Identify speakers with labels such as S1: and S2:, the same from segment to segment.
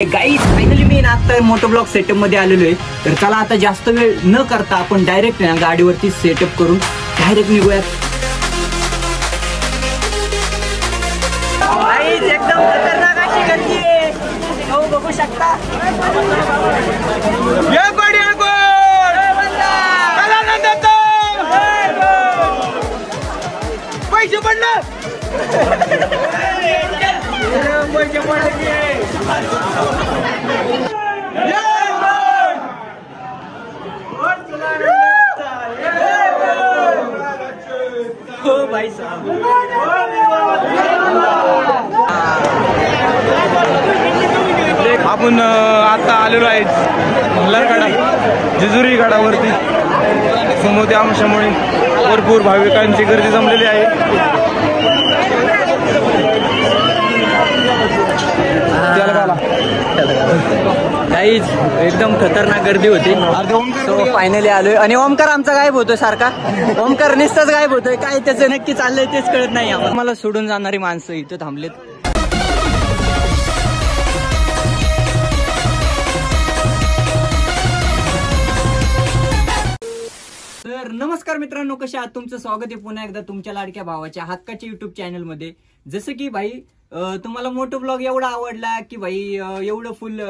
S1: Guys finally मी आता motor blog setup मध्ये आलेलो आहे. तर चला आता जास्त वेळ न करता आपण डायरेक्ट गाडीवरती सेटअप करून डायरेक्ट निघूयात. एकदम खतरनाक अशी गर्दी आहे, हो बघू शकता. पैसे पडलं पैसे पडले हो भाई साहब.
S2: आपण आता आलेलो आहे मल्हारगडा जेजुरी गडावरती. समोर आमच्यामुळे भरपूर भाविकांची गर्दी जमलेली आहे.
S1: गाईज एकदम खतरनाक गर्दी होती. सो फायनली आलोय आणि ओमकार आमचा गायब होतोय सारखा. ओमकार नुसताच गायब होतोय, काय त्याचं नक्की चाललंय तेच कळत नाही आम्हाला. मला सोडून जाणारी माणसं इथं थांबलेत. तर नमस्कार मित्रांनो, कसे आहात? तुमचं स्वागत आहे पुन्हा एकदा तुमच्या लाडक्या भावाच्या हक्काच्या युट्यूब चॅनल मध्ये. जसं की भाई तुम्हाला मोटो ब्लॉग एवढा आवडला की भाई एवढं फुल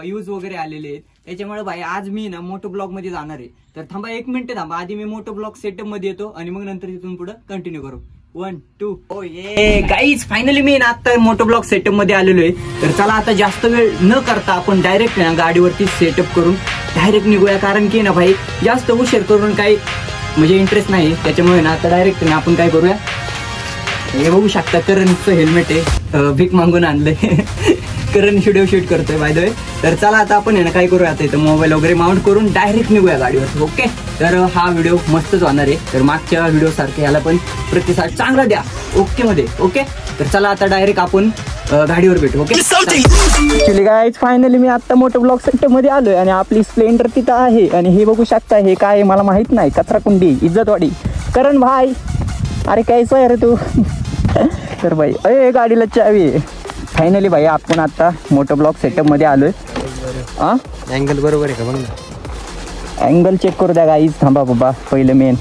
S1: यूज वगैरे आलेले आहेत, त्याच्यामुळे भाई आज मी ना मोटो ब्लॉग मध्ये जाणार आहे. तर थांबा एक मिनिट थांबा, आधी मी मोटो ब्लॉग सेटअप मध्ये येतो आणि मग नंतर तिथून पुढे कंटिन्यू करू. 1 2 ओ ये गाईज फायनली मी ना आता मोटो ब्लॉग सेटअप मध्ये आलेलो आहे. तर चला आता जास्त वेळ न करता आपण डायरेक्ट गाडीवरती सेटअप करून डायरेक्ट निघूया. कारण की ना भाई जास्त उशीर करून काही म्हणजे इंटरेस्ट नाही, त्याच्यामुळे ना आता डायरेक्ट ना आपण काय करूया. हे बघू शकता करणचं हेल्मेट आहे, भीक मागून आणलंय. करण व्हिडिओ शूट करतोय बाय द वे. तर चला आता आपण ना काय करूया, आता इथं मोबाईल वगैरे माउंट करून डायरेक्ट निघूया गाडीवर. ओके, तर हा व्हिडिओ मस्तच होणार आहे. तर मागच्या व्हिडिओ सारखे याला पण प्रतिसाद चांगला द्या ओके मध्ये. ओके, तर चला आता डायरेक्ट आपण गाडीवर भेटू. ओके ऍक्च्युली गाईज फायनली मी आता मोठं ब्लॉग सेक्टर मध्ये आलोय आणि आपली स्प्लेंडर तिथं आहे. आणि हे बघू शकता, हे काय मला माहित नाही, कचरा कुंडी इज्जतवाडी. करण भाई अरे कायचं आहे रे तू. तर भाई अरे गाडीला चावी आहे. फायनली भाई आपण आता मोठं ब्लॉग सेटअप मध्ये आलोय.
S2: अँगल बरोबर आहे का? बघ
S1: अँगल चेक करू द्या गाईज. थांबा बाबा, पहिलं मेन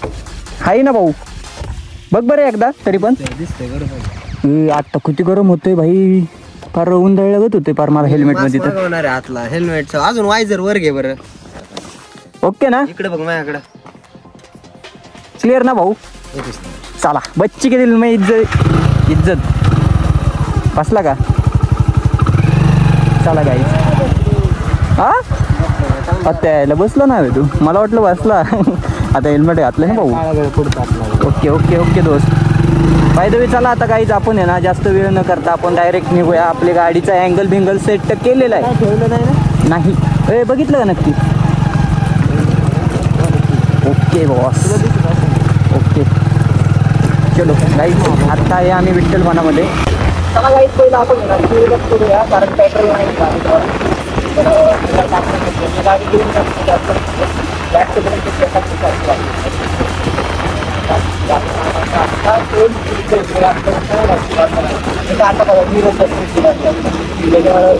S1: आहे ना भाऊ, बघ बरं एकदा तरी पण. आता किती गरम होतोय भाई, फार उंदळ लागत होते फार मला हेल्मेट मध्ये. तर
S2: आतला हेल्मेट अजून वायझर वर घे बरं.
S1: ओके ना,
S2: इकडे बघ माझ्याकडे
S1: क्लिअर ना भाऊ. चला बच्ची के दिल में इज्जत इज्जत बसला का? चला गाईज. हा आता यायला बसला ना तू, मला वाटलं बसला. आता हेल्मेट घातलं ना भाऊ. ओके ओके ओके दोस्त. बाय द वे चला आता गाईज आपण आहे ना जास्त वेळ न करता आपण डायरेक्ट निघूया. आपल्या गाडीचा अँगल बिंगल सेट केलेला आहे. ठेवलं नाही ना? नाही. बघितलं का नक्की? Okay boss. ओके चलो गाईज, आता आहे आम्ही विठ्ठल वनामध्ये. चला गाईज पहिला आपण करूया, कारण पेट्रोल नाही गाडी घेऊन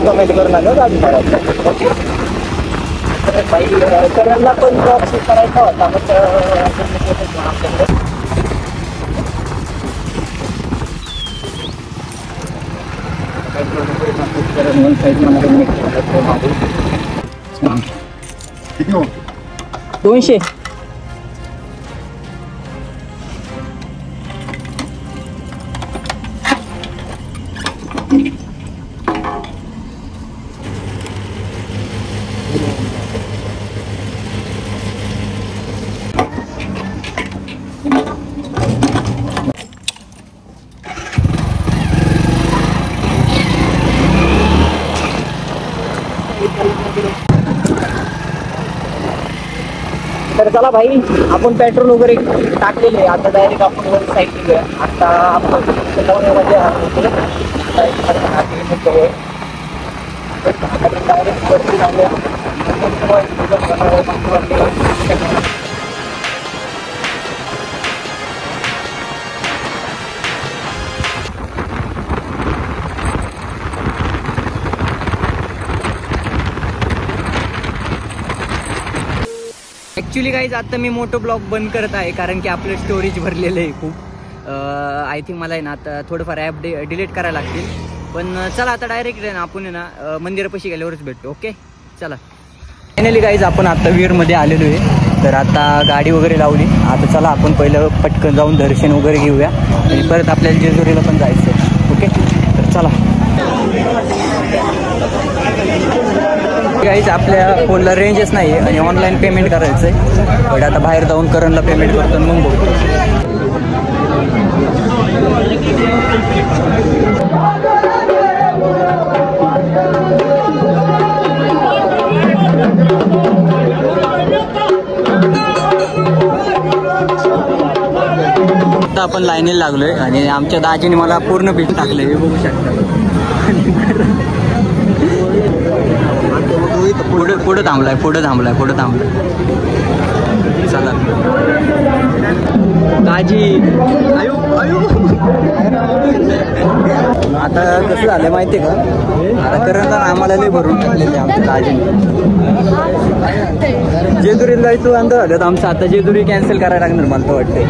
S1: कमेंट करून आलो गाडी काढायचं. करणला पण जॉब करायचा होता, मग किती 200. तर चला भाई, आपण पेट्रोल वगैरे टाकलेले आहे. आता डायरेक्ट आपण वर साईड घेऊया. आता आपण ॲक्च्युली गाईज आता मी मोठं ब्लॉग बंद करत आहे कारण की आपलं स्टोरेज भरलेलं आहे खूप. आय थिंक मला आहे ना आता थोडंफार ॲप डिलीट करायला लागतील. पण चला आता डायरेक्ट आहे ना आपण आहे ना मंदिरापाशी गेल्यावरच भेटतो. ओके चला. फायनली गाईज आपण आता वीरमध्ये आलेलो आहे. तर आता गाडी वगैरे लावली. आता चला आपण पहिलं पटकन जाऊन दर्शन वगैरे घेऊया आणि परत आपल्याला जेजुरीला पण जायचं आहे. ओके तर चला. गाईज आपल्या फोनला रेंजच नाही आहे आणि ऑनलाईन पेमेंट करायचं आहे. पण आता बाहेर जाऊन करणला पेमेंट करतो मग बघू. आता आपण लाईनीला लागलोय आणि आमच्या दाजीने मला पूर्ण पीठ टाकलंय हे बघू शकता. पुढे थांबलाय चला. दाजी आयु आयु. आता कसं झालं माहितीये का, आता करंजा आम्हाला लय भरून टाकलेले आमच्या दाजीने. जेजुरीला जायचं अंदाज झालं तर आमचं आता जेजुरी कॅन्सल करायला लागणार मला तर वाटतंय.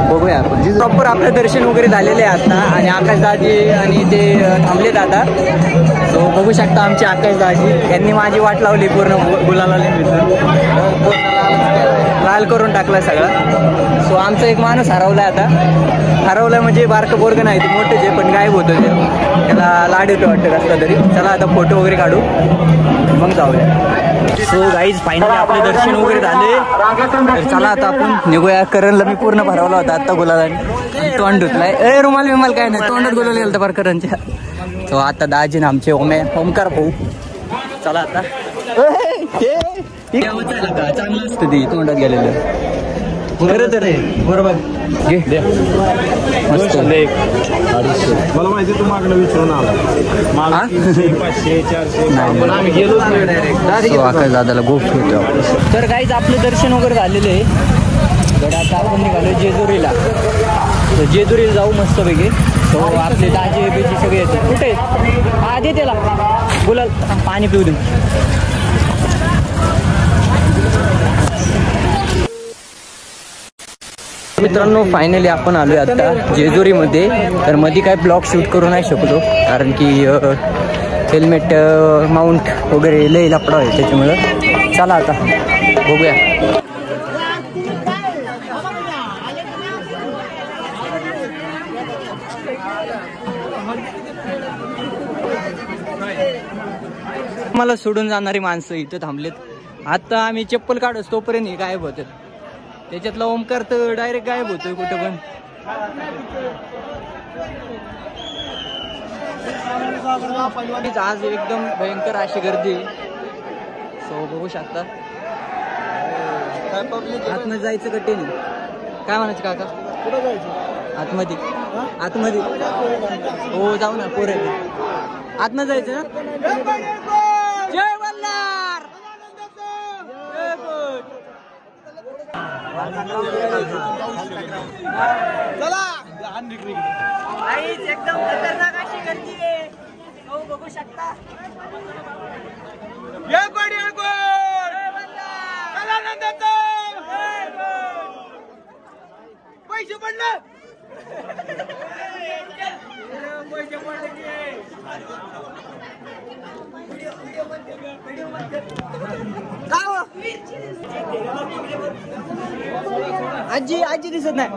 S1: बघूया आपण. प्रॉपर आपलं दर्शन वगैरे झालेले आहे आता आणि आकाश दाजी आणि ते थांबलेत आता. सो बघू शकता आमचे आकाश दाजी यांनी माझी वाट लावली पूर्ण गुलाला लाल करून टाकला सगळा. सो आमचा एक माणूस हरवलाय आता. हरवलाय म्हणजे बारकं बोरगं नाही ते मोठे जे पण गायब होतं ते त्याला लाड येतो वाटतं कसला तरी. चला आता फोटो वगैरे काढू मग जाऊया. सो गाईज फायनली आपले दर्शन वगैरे झाले. तर चला आता आपण निघूया. करणला मी पूर्ण भरवला होता आता गुलालाने. तोंड धुतलाय रुमाल विमाल काय नाही तोंडात गुलाल गेलं तर करणच्या. सो आता दाजीन आमचे ओमकार भाऊ. चला आता चांगलं असतं ते तोंडात गेलेलं खरं तर बरोबर.
S2: मला माहिती तू मागणं विचारून आला.
S1: दादाला गोष्ट होतं. तर काहीच आपलं दर्शन वगैरे झालेलं आहे. गड आता आपण निघालो जेजुरीला. तर जेजुरीला जाऊ मस्तपैकी. तो आपले दाजे बिजी सगळे येतात. कुठे हा दे त्याला गुलाल पाणी पिऊ दे. मित्रांनो फायनली आपण आलोय आता जेजुरीमध्ये. तर मध्ये काय ब्लॉग शूट करू नाही शकतो कारण की हेल्मेट माउंट वगैरे लई लपडा आहे त्याच्यामुळं. चला आता बघूया. मला सोडून जाणारी माणसं इथं थांबलेत. आता आम्ही चप्पल काढतो तोपर्यंत हे गायब होतात. त्याच्यातला ओमकार तर डायरेक्ट गायब होतोय कुठं पण. आज एकदम भयंकर अशी गर्दी. सो बघू शकता. आतमध्ये जायचं कठीण नाही. काय म्हणायचं काका कुठं जायचं आतमध्ये. आतमध्ये हो जाऊ ना पोरे आतमध्ये जायचं ना. जय मल्हार. एकदम खतरनाक अशी गर्दी आहे. हो बघू शकता. पैसे पडले आजी आजी दिसत नाही.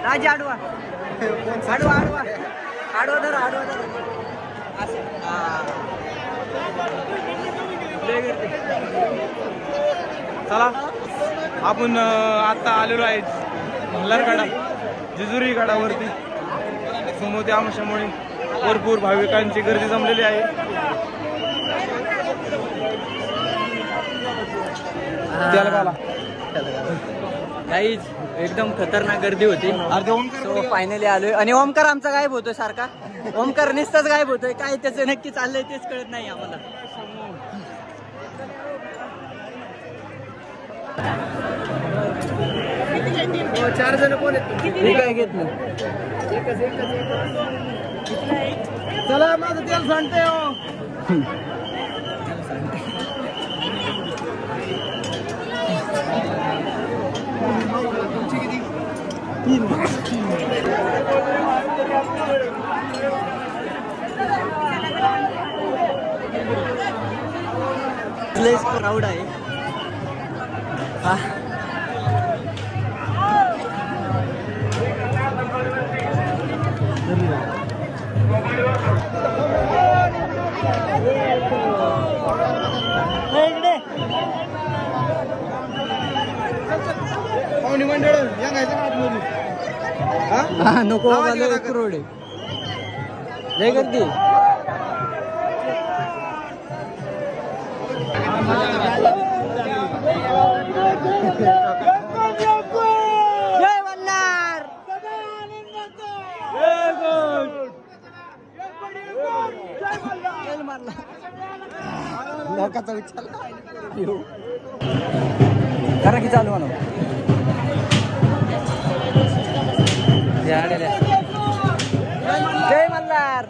S1: राजी आडवा आडवा आडवा आडवा धर आडवा धर.
S2: चला आपण आता आलेलो आहे मल्हारगडा जेजुरी गडावरती. समोर त्या अंशामुळे भरपूर भाविकांची गर्दी जमलेली आहे.
S1: काहीच एकदम खतरनाक गर्दी होती. सो फायनली आलोय आणि ओमकार आमचा गायब होतोय सारखा. ओमकार नुसताच गायब होतोय, काय त्याचं नक्की चाललंय तेच कळत नाही आम्हाला.
S2: चार जण कोण आहेत?
S1: हे काय घेतलं?
S2: चला माझं तेल सांगते हो.
S1: क्राऊड आहे.
S2: पाहुणे मंडळ या घ्यायचं
S1: नको क्राऊड आहे. लय गर्दी. जय मल्हार. लोकांचा विचार करा की चालू म्हणा. जय मल्हार.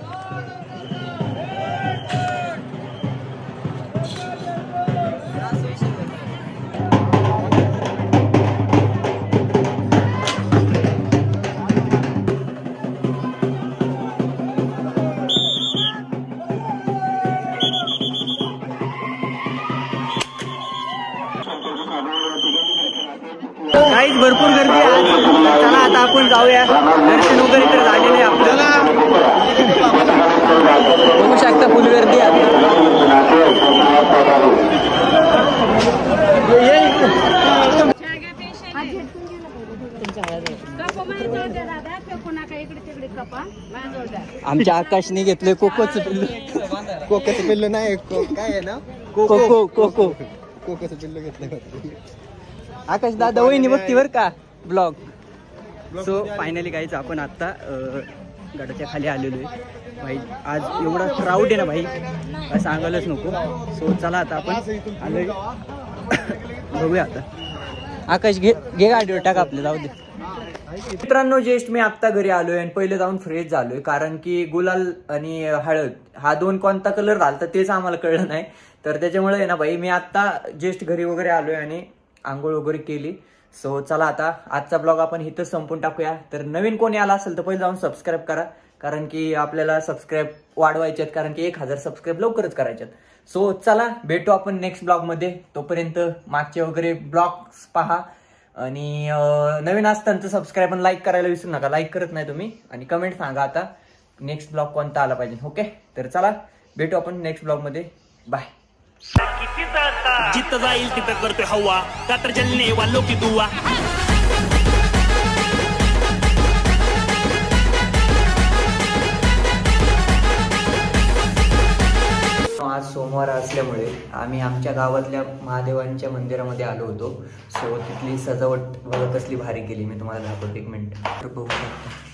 S1: काहीच भरपूर गर्दी आहे. चला आता आपण जाऊया. दर्शन वगैरे तर झालेले आपल्याला बघू शकता फुल गर्दी आहे. आमच्या आकाशने घेतलंय कोकोचं पिल्लू.
S2: कोकोचं पिल्लू नाही, काय आहे ना,
S1: कोको
S2: कोकोचं पिल्लू घेतलं.
S1: आकाश दादा वहिनी बघती बर का ब्लॉग. सो फायनली काहीच आपण आता गडाच्या खाली आलेलो आहे भाई. आज एवढा क्राऊड आहे ना भाई, सांगायलाच नको. सो चला आता आपण आलोय. बघूया आता. आकाश घे गाडीवर टाका आपल्या, जाऊ दे. मित्रांनो जस्ट मी आत्ता घरी आलोय आणि पहिले जाऊन फ्रेश झालोय, कारण की गुलाल आणि हळद हा दोन कोणता कलर घालता तेच आम्हाला कळलं नाही. तर त्याच्यामुळे ना भाई मी आत्ता जस्ट घरी वगैरे आलोय आणि आंघोळ वगैरे केली. सो चला आता आजचा ब्लॉग आपण इथंच संपून टाकूया. तर नवीन कोणी आला असेल तर पहिले जाऊन सबस्क्राईब करा, कारण की आपल्याला सबस्क्राईब वाढवायचे आहेत, कारण की 1000 सबस्क्राईब लवकरच करायचे आहेत. सो चला भेटू आपण नेक्स्ट ब्लॉग मध्ये. तोपर्यंत मागचे वगैरे ब्लॉग्स पहा आणि नवीन असताना तर सबस्क्राईब आणि लाईक करायला विसरू नका. लाईक करत नाही तुम्ही. आणि कमेंट सांगा आता नेक्स्ट ब्लॉग कोणता आला पाहिजे. ओके, तर चला भेटू आपण नेक्स्ट ब्लॉग मध्ये. बाय.
S3: जिथं जाईल तिथं करतोय हवा, रात्र जलने वालों की दुआ.
S1: आज सोमवार असल्यामुळे आम्ही आमच्या गावातल्या महादेवांच्या मंदिरामध्ये आलो होतो. सो तिथली सजावट बघा कसली भारी केली. मी तुम्हाला दाखवतो, एक मिनिट बघू शकता.